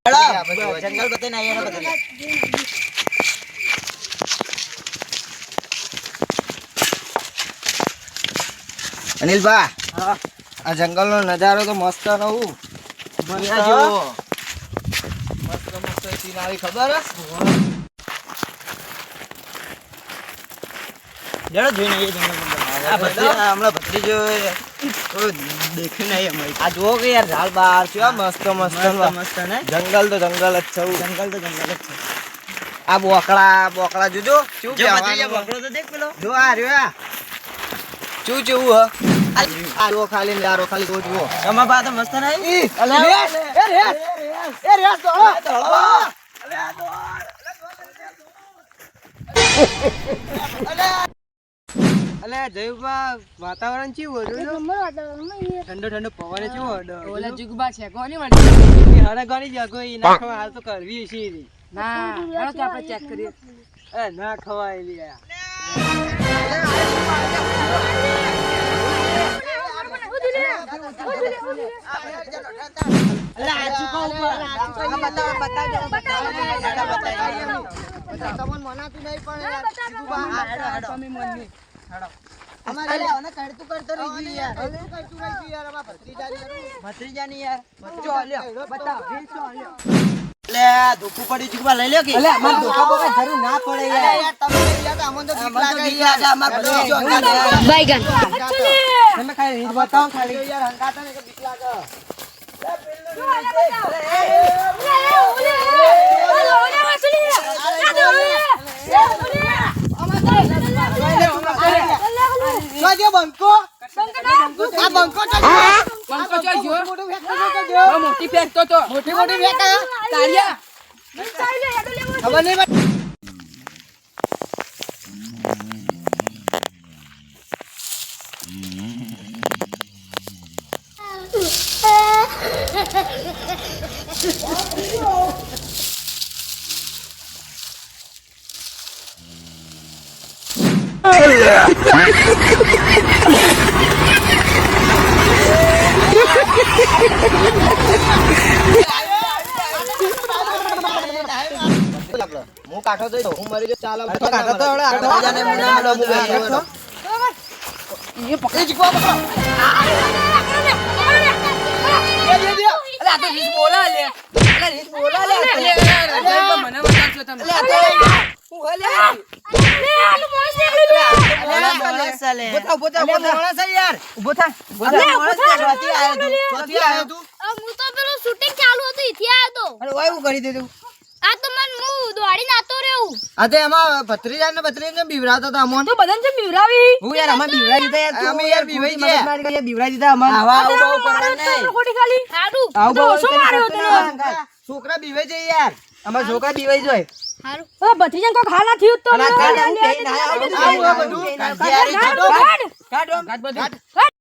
જંગલ બતાઈને આયા ને બતાઈ અનિલભા હા આ જંગલનો નજારો તો મસ્ત રહું મસ્ત મસ્ત સિનારી ખબર જડો જોઈને એ જંગલ આ ભત્રીજા હમણાં ભત્રીજો દેખ્યું નહીં અમારી આ જો કે યાર ઝાડ બહાર છે મસ્ત મસ્ત મસ્ત ને જંગલ તો જંગલ જ છે જંગલ તો જંગલ જ છે આ બોકડા જોજો શું કહેવાનું બોકડો તો દેખ પેલો જો આ રહ્યો શું જેવું હ આ જો ખાલી લારો ખાલી તો જુઓ તમારા બા તો મસ્ત નહીં અલે એ તો અલે જયુબા વાતાવરણ કેવું હતું ઠંડો ઠંડો પવન કેવો ઓલા જુગબા છે કોની વાડી હારે ગણી જાગો ઈ ના ખવા હાલ તો કરવી છે ના હાલો તો આપણે ચેક કરીએ એ ના ખવાય લ્યા અલે આ ચુકા ઉપર બતાવ તમને મનાતું નહીં પણ યાર જુગબા તમે મનની અમારે લેવાને કરતું કરતો રહી યાર કરતું રહી યાર અમાર ભત્રીજાની યાર બચ્ચો લ્યો બતાવ રીલ તો લ્યો લે ધોકું પડી જુગબા લઈ લ્યો કે અલે અમાર ધોકા બોકા જરૂર ના પડે યાર તમે યાર અમન તો બીક લાગે યાર અમાર ભત્રીજો બાઈગન તમે ખાલી રીત બતાવો ખાલી યાર હંકાતા ને કે બીક લાગે મોટી ફેંકતો તો મોટી તાળિયા ખબર નહીં હું કાઠો દઈ દઉં હું મરી જો ચાલો કાઠો તો હવે આટો જાને મને મળો હું એ પકડી જીકો પકડો અલે આ તો રીસ બોલા લે અલે રીસ બોલા લે મને બતાવજો તમે અલે હું હલે આલુ મોસ નીકળી બોતા મોણા છે યાર ઉભો થા મોણા ચોથી આયો તું હું તો પેલો શૂટિંગ ચાલુ હતું ઈથી આયો તો અરે ઓય હું કરી દેતું આ તો મન હું દોડી નાતો રેઉં આ તે એમાં ભત્રીજાને બીવરાતો તો અમોન તો બદન છે બીવરાવી હું યાર અમાર બીવરાઈ દીધા યાર અમે યાર બીવરાઈ ગયા બીવરાઈ દીધા અમાર આવા આવું બહુ પડે નહીં ખોટી ખાલી હાડું આવું બહુ શું માર્યો તને છોકરા બીવે છે યાર અમાર છોકરા બીવાઈ જોય હારું ઓ ભત્રીજાને કો ખાના થયું તો ના બધું કાઢ બધું કાઢ બધું